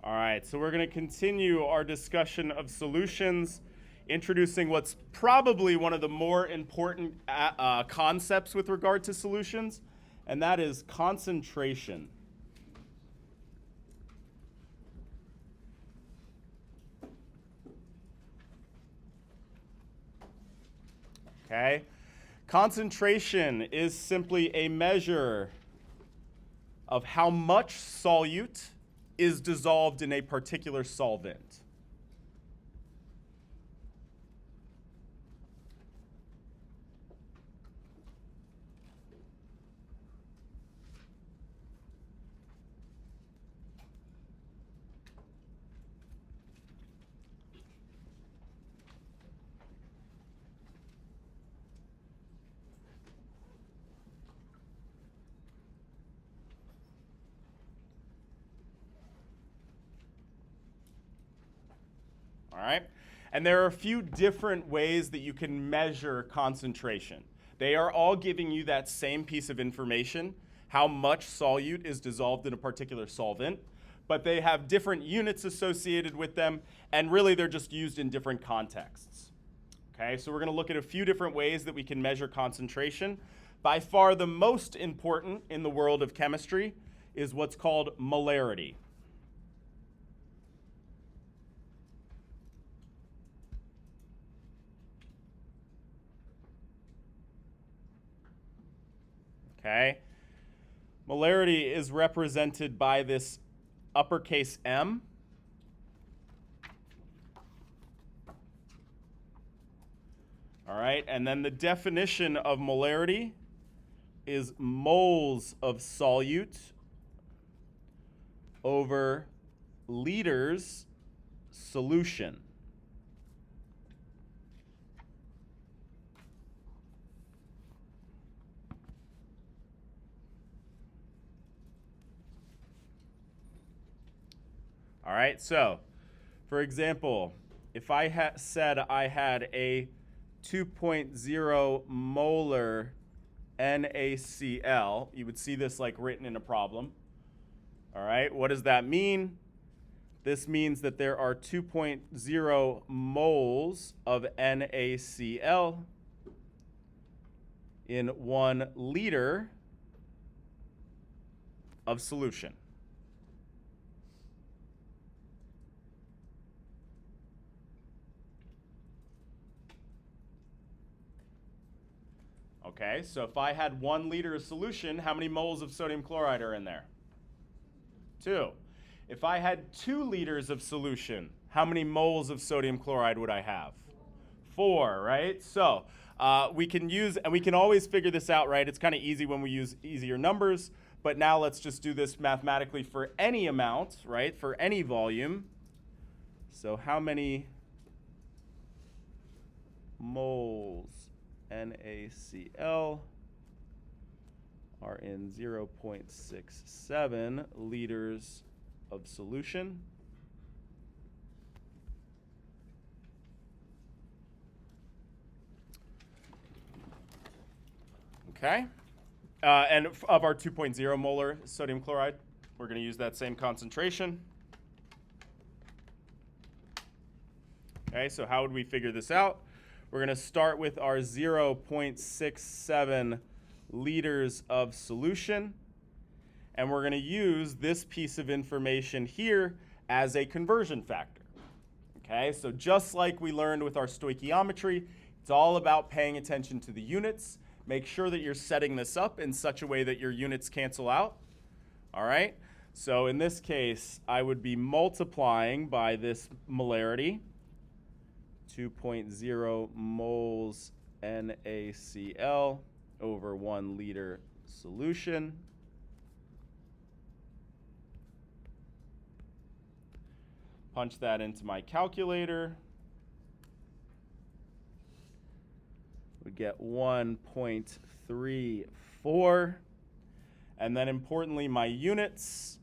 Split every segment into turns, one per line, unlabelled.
All right, so we're going to continue our discussion of solutions, introducing what's probably one of the more important concepts with regard to solutions, and that is concentration. Okay? Concentration is simply a measure of how much solute is dissolved in a particular solvent. All right? And there are a few different ways that you can measure concentration. They are all giving you that same piece of information, how much solute is dissolved in a particular solvent, but they have different units associated with them, and really they're just used in different contexts. Okay, so we're going to look at a few different ways that we can measure concentration. By far the most important in the world of chemistry is what's called molarity. Okay. Molarity is represented by this uppercase M. All right, and then the definition of molarity is moles of solute over liters solution. All right, so for example, if I said I had a 2.0 molar NaCl, you would see this like written in a problem. All right, what does that mean? This means that there are 2.0 moles of NaCl in 1 liter of solution. Okay, so if I had 1 liter of solution, how many moles of sodium chloride are in there? 2. If I had 2 liters of solution, how many moles of sodium chloride would I have? 4, right? So we can use, and we can always figure this out, right? It's kind of easy when we use easier numbers, but now let's just do this mathematically for any amount, right? For any volume. So how many moles NaCl are in 0.67 liters of solution? Okay. And of our 2.0 molar sodium chloride, we're going to use that same concentration. Okay, so how would we figure this out? We're going to start with our 0.67 liters of solution, and we're going to use this piece of information here as a conversion factor. Okay, so just like we learned with our stoichiometry, it's all about paying attention to the units. Make sure that you're setting this up in such a way that your units cancel out. All right, so in this case, I would be multiplying by this molarity, 2.0 moles NaCl over 1 liter solution. Punch that into my calculator. We get 1.34. And then importantly, my units,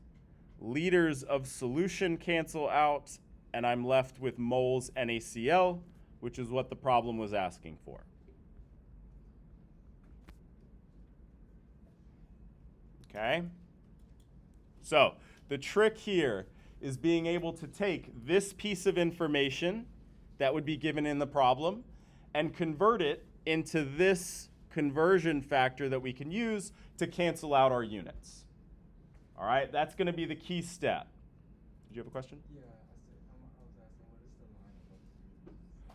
liters of solution cancel out, and I'm left with moles NaCl, which is what the problem was asking for. Okay? So the trick here is being able to take this piece of information that would be given in the problem and convert it into this conversion factor that we can use to cancel out our units. All right, that's going to be the key step. Did you have a question?
Yeah, I was asking, what is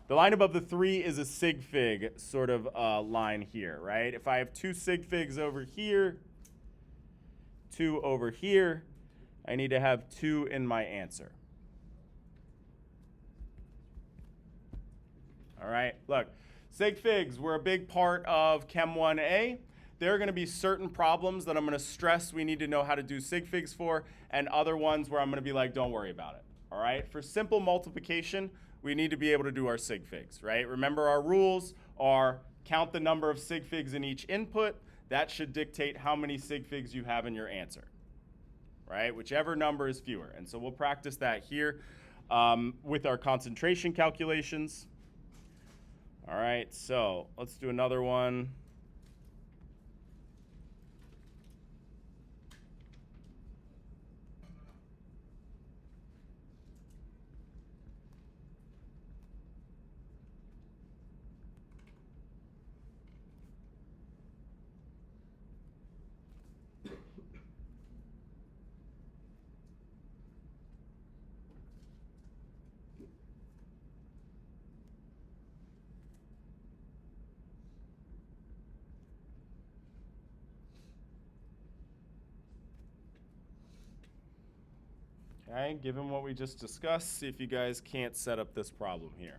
the line above the 3?
The line above the 3 is a sig fig sort of line here, right? If I have 2 sig figs over here, 2 over here, I need to have 2 in my answer. All right, look, sig figs were a big part of Chem 1A. There are going to be certain problems that I'm going to stress we need to know how to do sig figs for, and other ones where I'm going to be like, don't worry about it. All right, for simple multiplication, we need to be able to do our sig figs, right? Remember, our rules are count the number of sig figs in each input. That should dictate how many sig figs you have in your answer, right? Whichever number is fewer. And so we'll practice that here with our concentration calculations. All right, so let's do another one. Okay, given what we just discussed, see if you guys can't set up this problem here.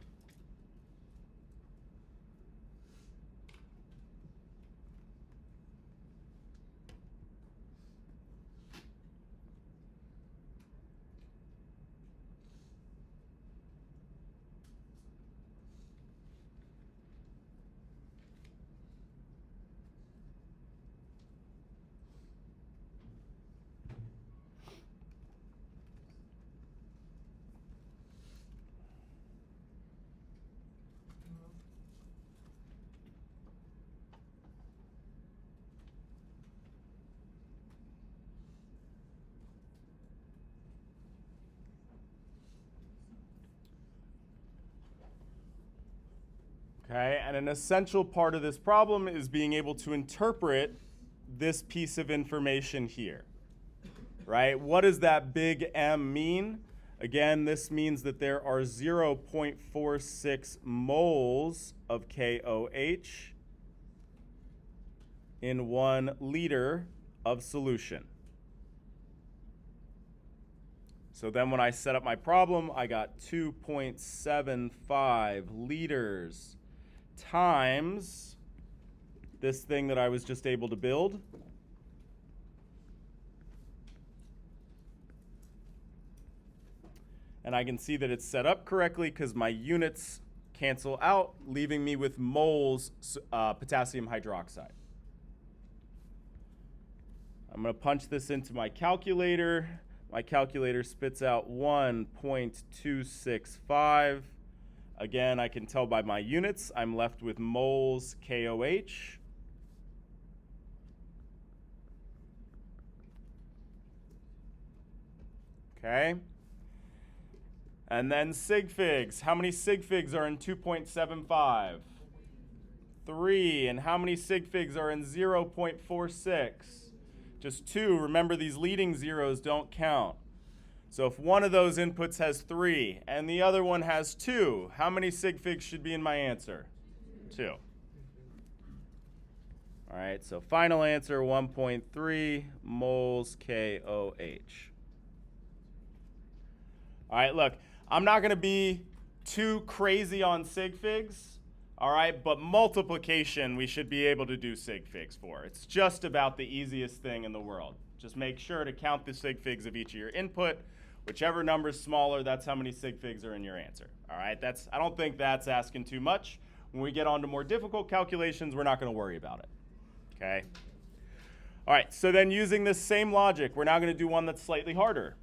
Okay, and an essential part of this problem is being able to interpret this piece of information here, right? What does that big M mean? Again, this means that there are 0.46 moles of KOH in 1 liter of solution. So then when I set up my problem, I got 2.75 liters times this thing that I was just able to build. And I can see that it's set up correctly because my units cancel out, leaving me with moles potassium hydroxide. I'm going to punch this into my calculator. My calculator spits out 1.265. Again, I can tell by my units, I'm left with moles KOH. Okay. And then sig figs. How many sig figs are in 2.75? 3. And how many sig figs are in 0.46? Just 2. Remember, these leading zeros don't count. So if one of those inputs has 3 and the other one has 2, how many sig figs should be in my answer? 2. All right, so final answer, 1.3 moles KOH. All right, look, I'm not going to be too crazy on sig figs, all right, but multiplication we should be able to do sig figs for. It's just about the easiest thing in the world. Just make sure to count the sig figs of each of your input. Whichever number is smaller, that's how many sig figs are in your answer. All right, I don't think that's asking too much. When we get on to more difficult calculations, we're not going to worry about it. Okay? All right, so then using this same logic, we're now going to do one that's slightly harder.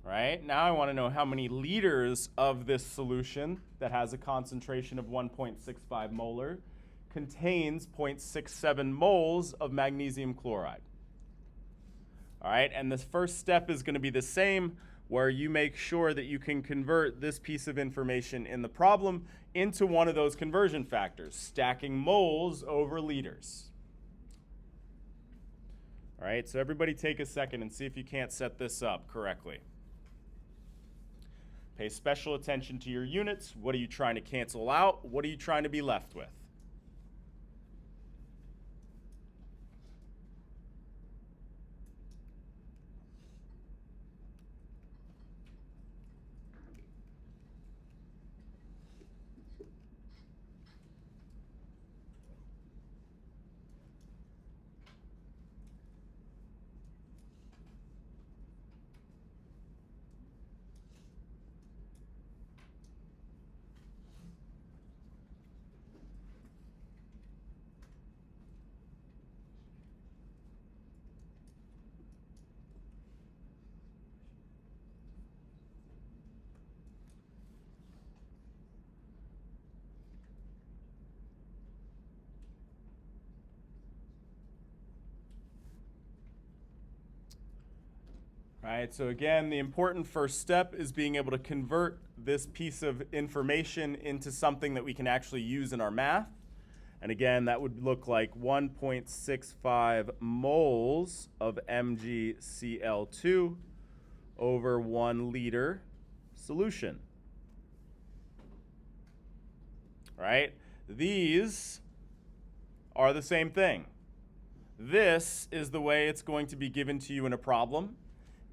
right? Now I want to know how many liters of this solution that has a concentration of 1.65 molar contains 0.67 moles of magnesium chloride. All right, and this first step is going to be the same, where you make sure that you can convert this piece of information in the problem into one of those conversion factors, stacking moles over liters. All right, so everybody take a second and see if you can't set this up correctly. Pay special attention to your units. What are you trying to cancel out? What are you trying to be left with? All right, so again, the important first step is being able to convert this piece of information into something that we can actually use in our math. And again, that would look like 1.65 moles of MgCl2 over 1 liter solution. All right, these are the same thing. This is the way it's going to be given to you in a problem.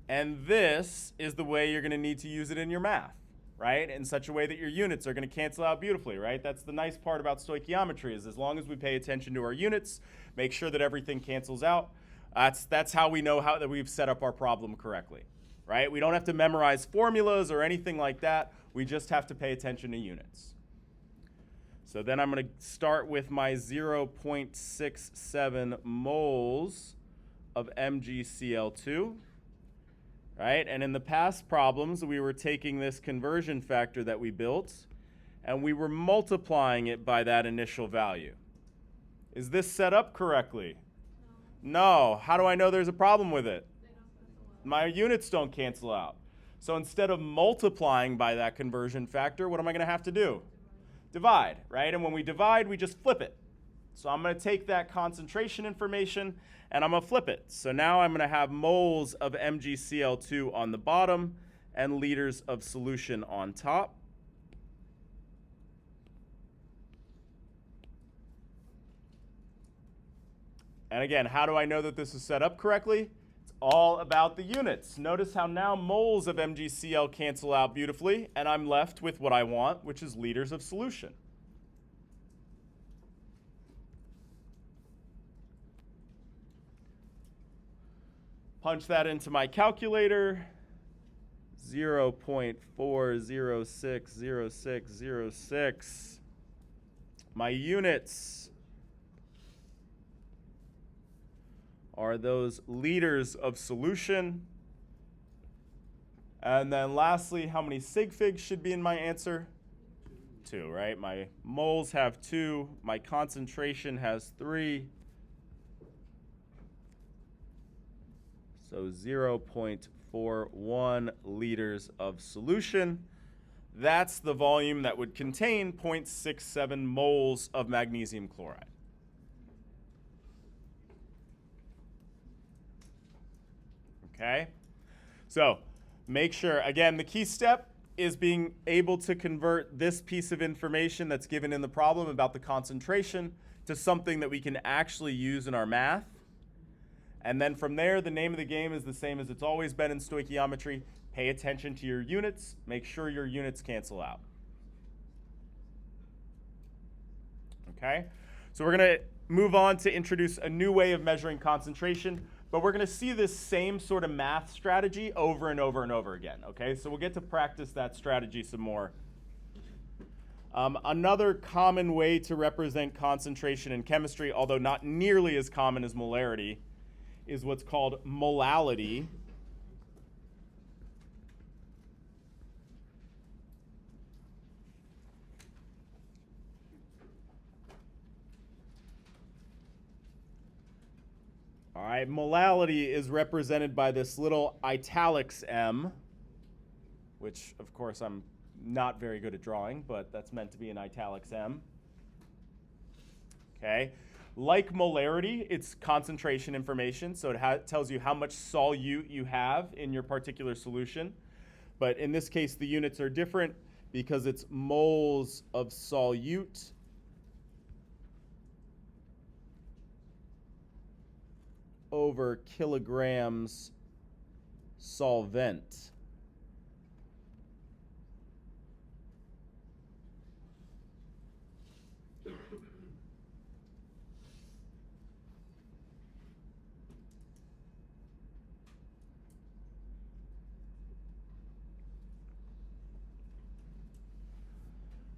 And this is the way you're going to need to use it in your math, right? In such a way that your units are going to cancel out beautifully, right? That's the nice part about stoichiometry, is as long as we pay attention to our units, make sure that everything cancels out, that's how we know that we've set up our problem correctly, right? We don't have to memorize formulas or anything like that. We just have to pay attention to units. So then I'm going to start with my 0.67 moles of MgCl2. Right? And in the past problems, we were taking this conversion factor that we built, and we were multiplying it by that initial value. Is this set up correctly? No. How do I know there's a problem with it? My units don't cancel out. So instead of multiplying by that conversion factor, what am I going to have to do? Divide, right? And when we divide, we just flip it. So I'm going to take that concentration information and I'm going to flip it. So now I'm going to have moles of MgCl2 on the bottom and liters of solution on top. And again, how do I know that this is set up correctly? It's all about the units. Notice how now moles of MgCl cancel out beautifully, and I'm left with what I want, which is liters of solution. Punch that into my calculator, 0.4060606. My units are those liters of solution. And then lastly, how many sig figs should be in my answer? 2, right? My moles have 2, my concentration has 3. So 0.41 liters of solution. That's the volume that would contain 0.67 moles of magnesium chloride. Okay? So make sure, again, the key step is being able to convert this piece of information that's given in the problem about the concentration to something that we can actually use in our math. And then from there, the name of the game is the same as it's always been in stoichiometry. Pay attention to your units. Make sure your units cancel out. Okay? So we're going to move on to introduce a new way of measuring concentration, but we're going to see this same sort of math strategy over and over and over again. Okay? So we'll get to practice that strategy some more. Another common way to represent concentration in chemistry, although not nearly as common as molarity, is what's called molality. All right, molality is represented by this little italics M, which of course I'm not very good at drawing, but that's meant to be an italics M. Okay. Like molarity, it's concentration information, so it tells you how much solute you have in your particular solution. But in this case, the units are different because it's moles of solute over kilograms solvent.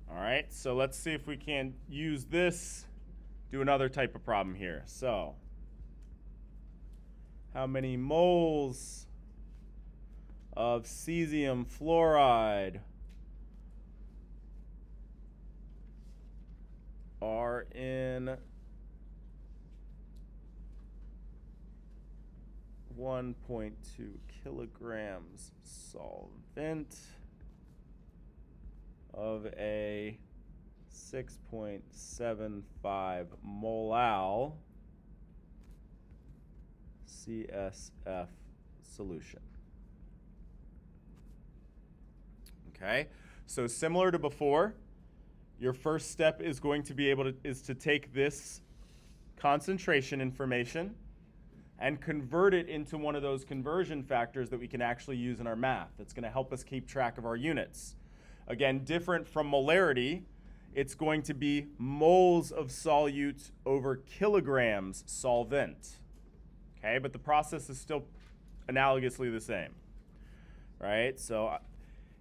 All right, so let's see if we can use this, do another type of problem here. So, how many moles of cesium fluoride are in 1.2 kilograms solvent of a 6.75 molal CSF solution. Okay, so similar to before, your first step is going to be to take this concentration information and convert it into one of those conversion factors that we can actually use in our math. That's going to help us keep track of our units. Again, different from molarity, it's going to be moles of solute over kilograms solvent. Okay, but the process is still analogously the same, right? So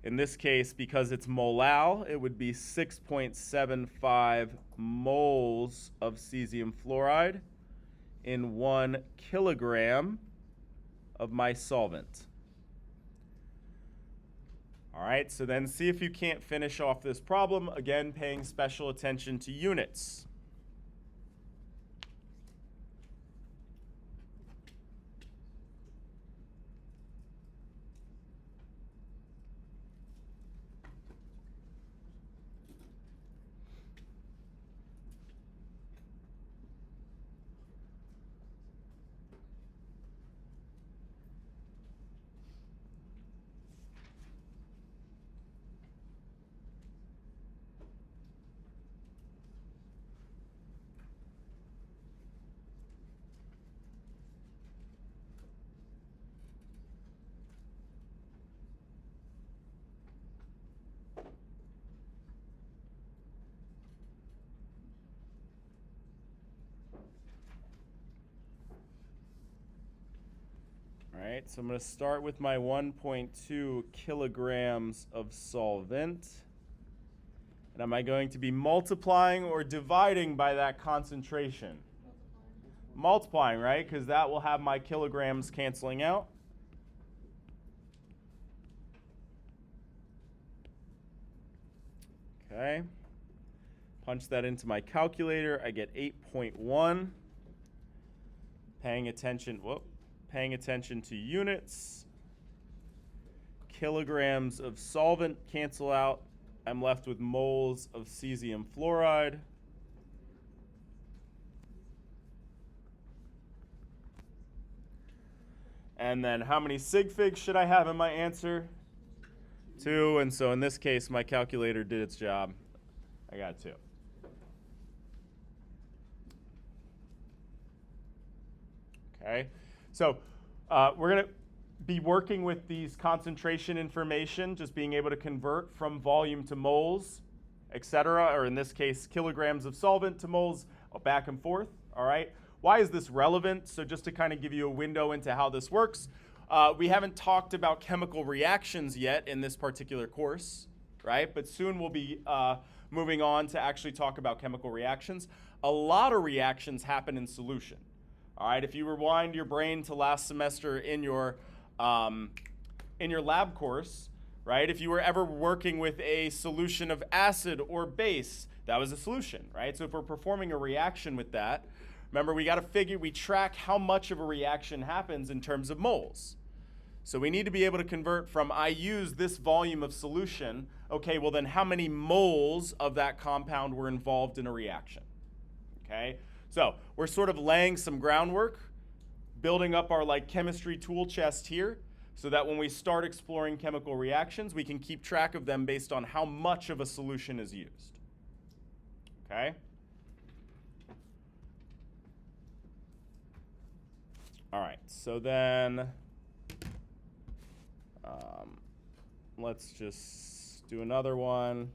in this case, because it's molal, it would be 6.75 moles of cesium fluoride in 1 kilogram of my solvent. All right, so then see if you can't finish off this problem, again, paying special attention to units. All right, so I'm going to start with my 1.2 kilograms of solvent. And am I going to be multiplying or dividing by that concentration? Multiplying, right? Because that will have my kilograms canceling out. Okay. Punch that into my calculator. I get 8.1. Paying attention to units. Kilograms of solvent cancel out. I'm left with moles of cesium fluoride. And then how many sig figs should I have in my answer? 2, and so in this case, my calculator did its job. I got 2. Okay, so we're going to be working with these concentration information, just being able to convert from volume to moles, etc., or in this case, kilograms of solvent to moles, back and forth, all right? Why is this relevant? So just to kind of give you a window into how this works, we haven't talked about chemical reactions yet in this particular course, right? But soon we'll be moving on to actually talk about chemical reactions. A lot of reactions happen in solution. All right, if you rewind your brain to last semester in your lab course, right? If you were ever working with a solution of acid or base, that was a solution, right? So if we're performing a reaction with that, Remember, we got to figure, we track how much of a reaction happens in terms of moles. So we need to be able to convert from, I use this volume of solution, okay, well then how many moles of that compound were involved in a reaction, okay? So we're sort of laying some groundwork, building up our like chemistry tool chest here, so that when we start exploring chemical reactions, we can keep track of them based on how much of a solution is used, okay? All right, so then let's just do another one.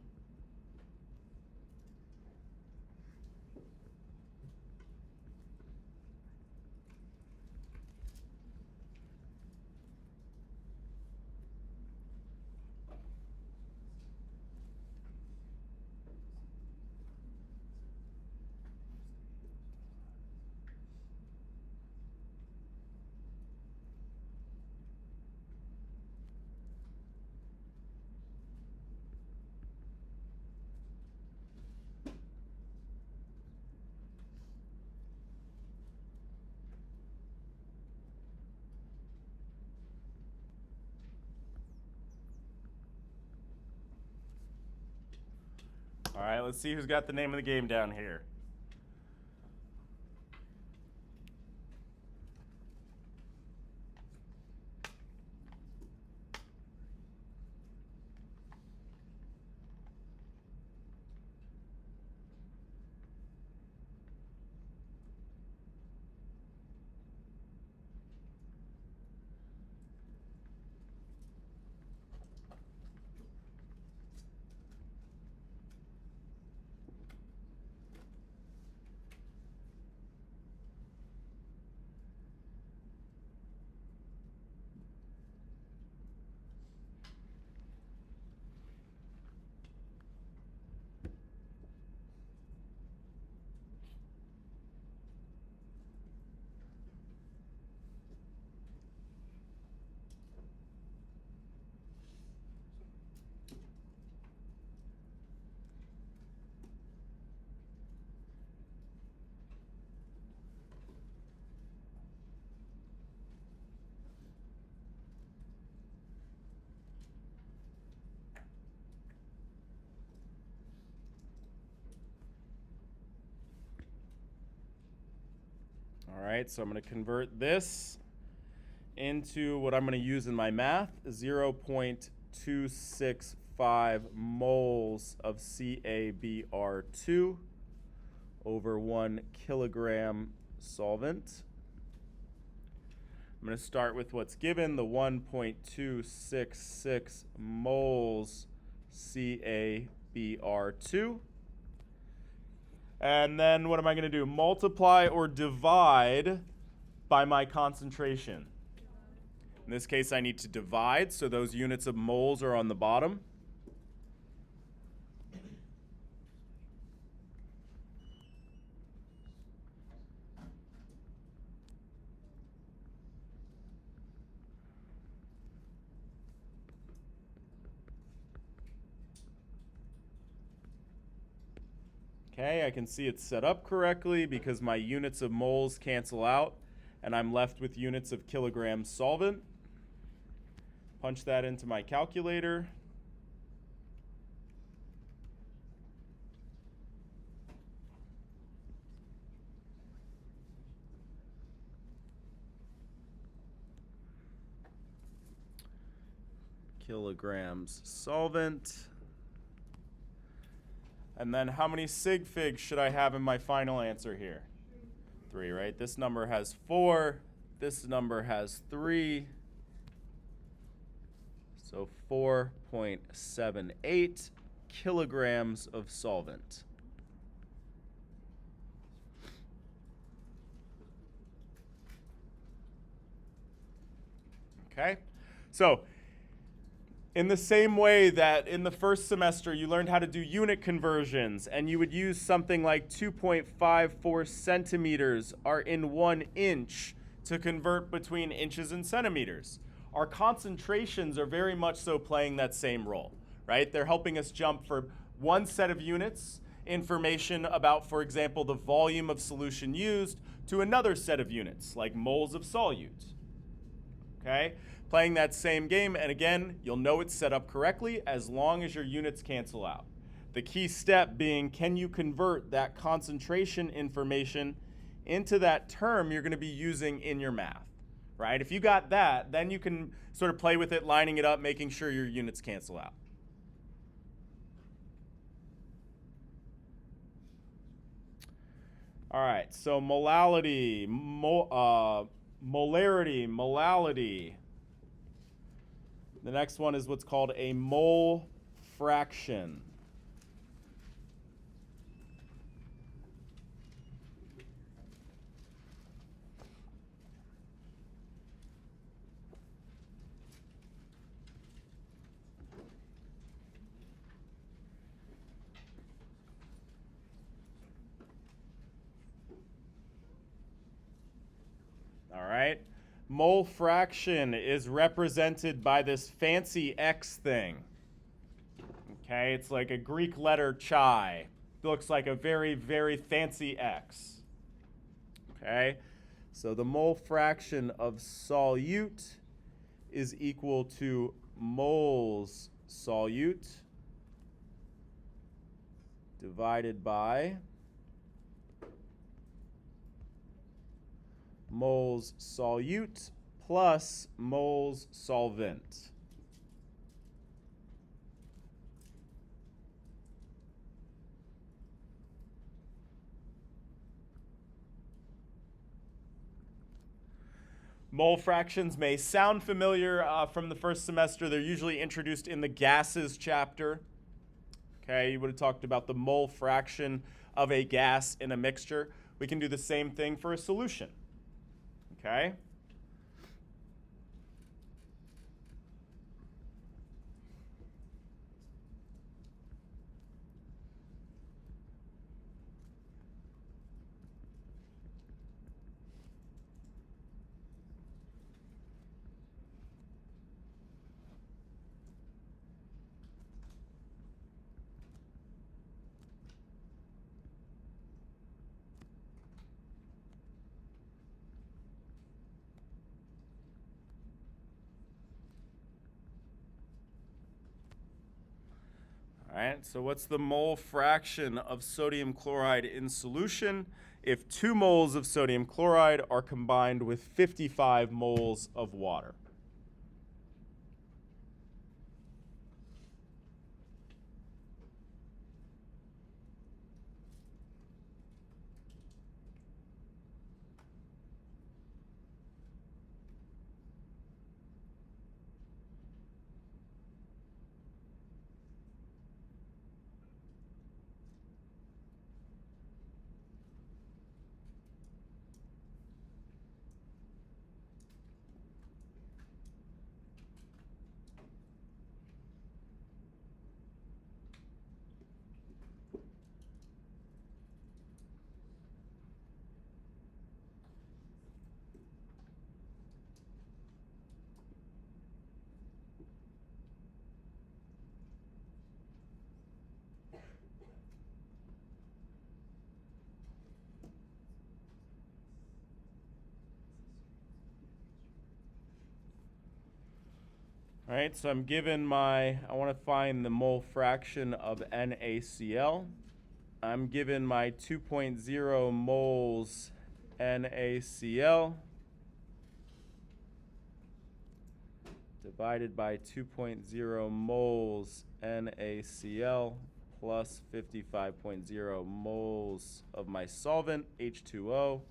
All right, let's see who's got the name of the game down here. All right, so I'm going to convert this into what I'm going to use in my math, 0.265 moles of CaBr2 over 1 kilogram solvent. I'm going to start with what's given, the 1.266 moles CaBr2. And then what am I going to do? Multiply or divide by my concentration. In this case, I need to divide, so those units of moles are on the bottom. Okay, I can see it's set up correctly because my units of moles cancel out, and I'm left with units of kilograms solvent. Punch that into my calculator. Kilograms solvent. And then how many sig figs should I have in my final answer here? 3, right? This number has 4. This number has 3. So 4.78 kilograms of solvent. Okay? So in the same way that in the first semester you learned how to do unit conversions, and you would use something like 2.54 centimeters are in 1 inch to convert between inches and centimeters. Our concentrations are very much so playing that same role, right? They're helping us jump for one set of units information about, for example, the volume of solution used to another set of units, like moles of solute. Okay? Playing that same game, and again, you'll know it's set up correctly as long as your units cancel out. The key step being, can you convert that concentration information into that term you're going to be using in your math, right? If you got that, then you can sort of play with it, lining it up, making sure your units cancel out. All right, so molality, molarity, molality. The next one is what's called a mole fraction. All right. Mole fraction is represented by this fancy X thing. Okay, it's like a Greek letter chi. It looks like a very, very fancy X. Okay, so the mole fraction of solute is equal to moles solute divided by moles solute plus moles solvent. Mole fractions may sound familiar from the first semester. They're usually introduced in the gases chapter. Okay, you would have talked about the mole fraction of a gas in a mixture. We can do the same thing for a solution. Okay? All right, so what's the mole fraction of sodium chloride in solution if 2 moles of sodium chloride are combined with 55 moles of water? All right, so I'm given I want to find the mole fraction of NaCl. I'm given my 2.0 moles NaCl divided by 2.0 moles NaCl plus 55.0 moles of my solvent, H2O.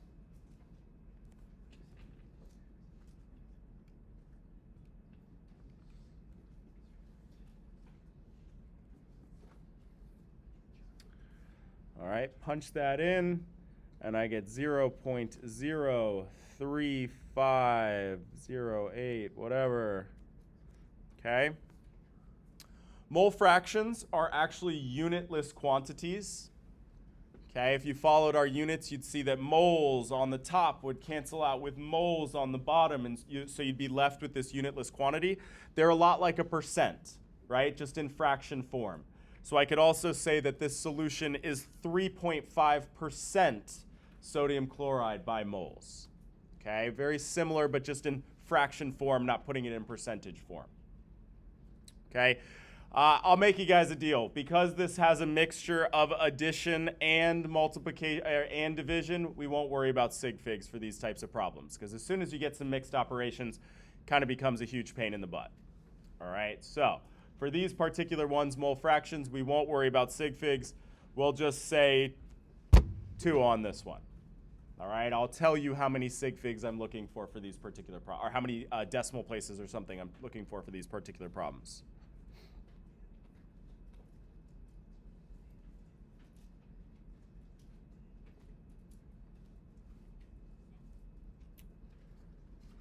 All right, punch that in, and I get 0.03508, whatever. Okay. Mole fractions are actually unitless quantities. Okay, if you followed our units, you'd see that moles on the top would cancel out with moles on the bottom, and so you'd be left with this unitless quantity. They're a lot like a percent, right? Just in fraction form. So I could also say that this solution is 3.5% sodium chloride by moles. Okay, very similar, but just in fraction form, not putting it in percentage form. Okay, I'll make you guys a deal. Because this has a mixture of addition and multiplication and division, we won't worry about sig figs for these types of problems, because as soon as you get some mixed operations, kind of becomes a huge pain in the butt. All right, so for these particular ones, mole fractions, we won't worry about sig figs. We'll just say 2 on this one. All right, I'll tell you how many sig figs I'm looking for these particular problems, or how many decimal places or something I'm looking for these particular problems.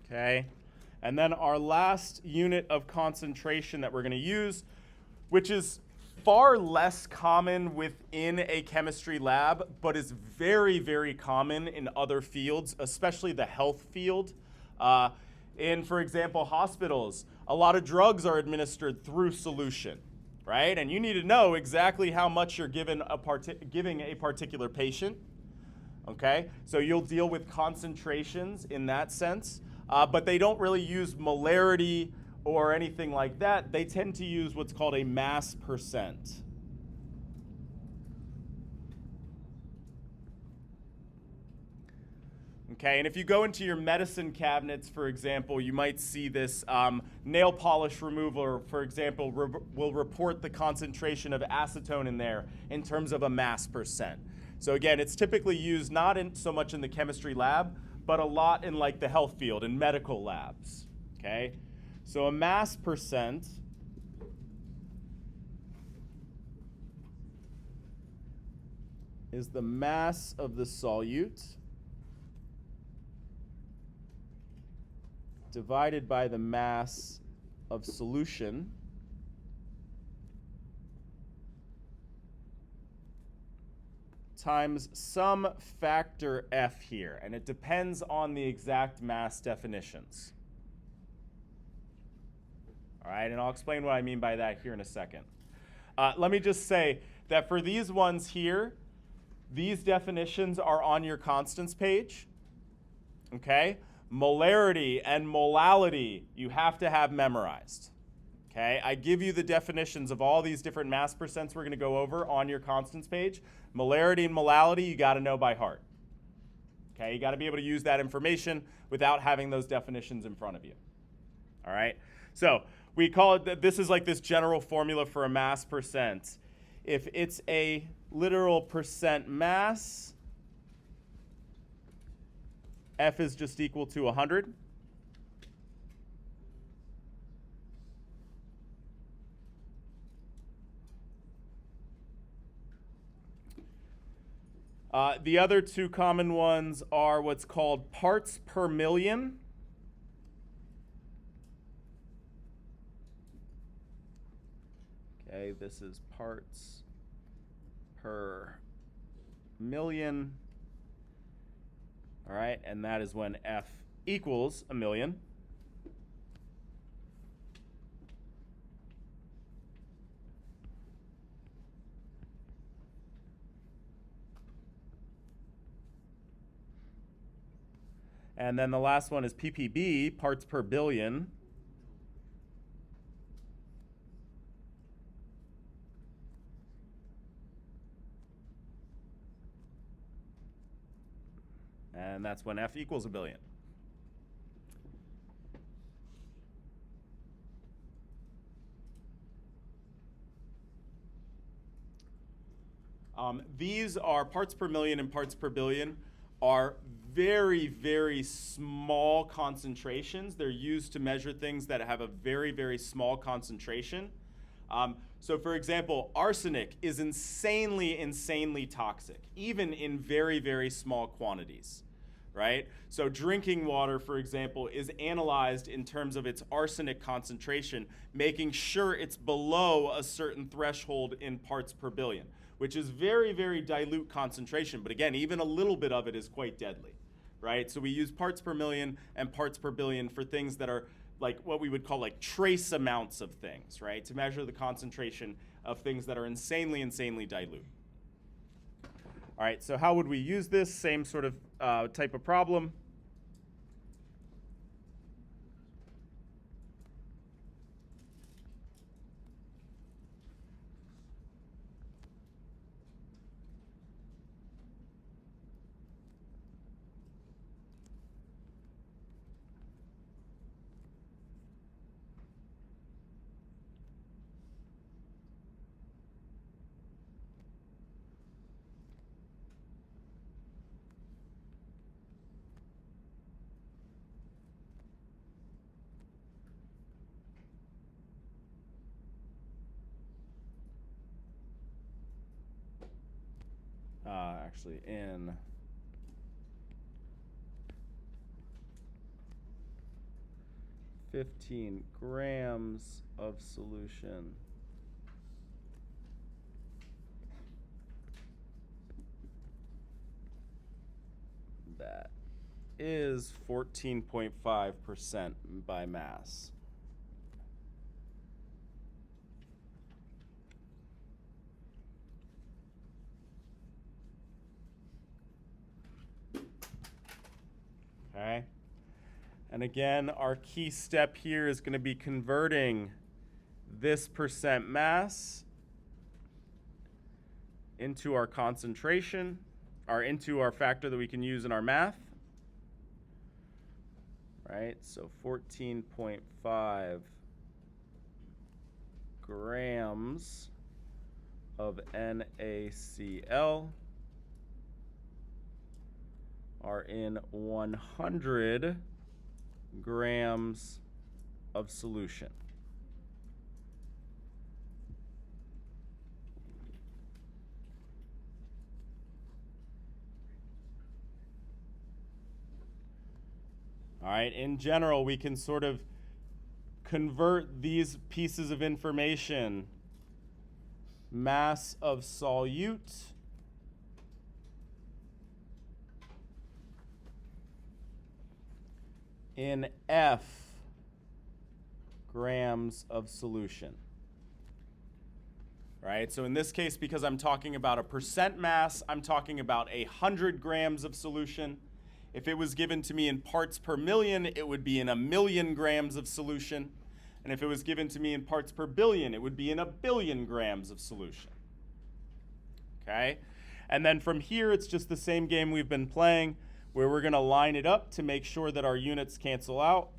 Okay, and then our last unit of concentration that we're going to use, which is far less common within a chemistry lab, but is very, very common in other fields, especially the health field. In, for example, hospitals, a lot of drugs are administered through solution, right? And you need to know exactly how much you're giving a particular patient, okay? So you'll deal with concentrations in that sense, but they don't really use molarity or anything like that. They tend to use what's called a mass percent. Okay, and if you go into your medicine cabinets, for example, you might see this nail polish remover, for example, will report the concentration of acetone in there in terms of a mass percent. So again, it's typically used not so much in the chemistry lab, but a lot in like the health field, in medical labs, okay? So a mass percent is the mass of the solute divided by the mass of solution times some factor F here, and it depends on the exact mass definitions. All right, and I'll explain what I mean by that here in a second. Let me just say that for these ones here, these definitions are on your constants page, okay? Molarity and molality, you have to have memorized, okay? I give you the definitions of all these different mass percents we're gonna go over on your constants page. Molarity and molality, you gotta know by heart, okay? You gotta be able to use that information without having those definitions in front of you, all right? So we call it, this is like this general formula for a mass percent. If it's a literal percent mass, F is just equal to 100. The other two common ones are what's called parts per million. Okay, this is parts per million. All right, and that is when F equals a million. And then the last one is ppb, parts per billion. And that's when F equals a billion. These are parts per million and parts per billion are very, very small concentrations. They're used to measure things that have a very, very small concentration. So for example, arsenic is insanely, insanely toxic, even in very, very small quantities, right? So drinking water, for example, is analyzed in terms of its arsenic concentration, making sure it's below a certain threshold in parts per billion, which is very, very dilute concentration. But again, even a little bit of it is quite deadly, right? So we use parts per million and parts per billion for things that are like what we would call like trace amounts of things, right? To measure the concentration of things that are insanely, insanely dilute. All right, so how would we use this? Same sort of type of problem. Actually, in $15 grams of solution, that is 14.5% by mass. Okay. And again, our key step here is going to be converting this percent mass into our concentration, or into our factor that we can use in our math. Right? So 14.5 grams of NaCl are in 100 grams of solution. All right, in general, we can sort of convert these pieces of information, mass of solute in F grams of solution. Right? So in this case, because I'm talking about a percent mass, I'm talking about 100 grams of solution. If it was given to me in parts per million, it would be in 1,000,000 grams of solution. And if it was given to me in parts per billion, it would be in 1,000,000,000 grams of solution. Okay? And then from here, it's just the same game we've been playing, where we're going to line it up to make sure that our units cancel out.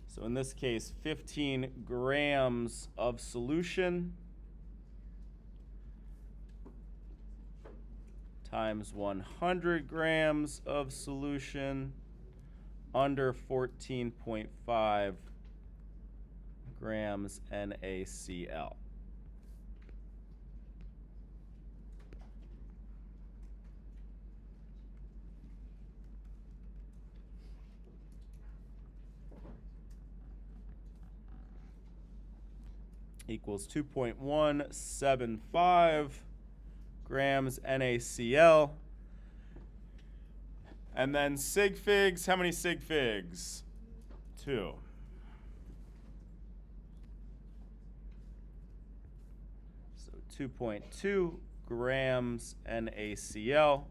So in this case, 15 grams of solution times 100 grams of solution under 14.5 grams NaCl. Equals 2.175 grams NaCl. And then sig figs, how many sig figs? 2. So 2.2 grams NaCl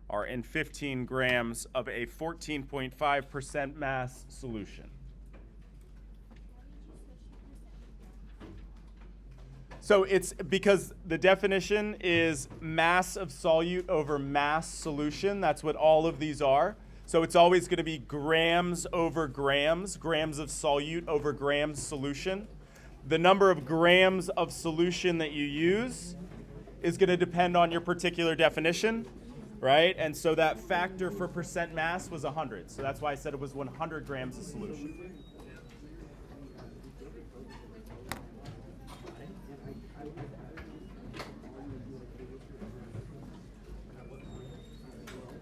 are in 15 grams of a 14.5% mass solution. So it's because the definition is mass of solute over mass solution. That's what all of these are. So it's always going to be grams over grams, grams of solute over grams solution. The number of grams of solution that you use is going to depend on your particular definition, right? And so that factor for percent mass was 100. So that's why I said it was 100 grams of solution.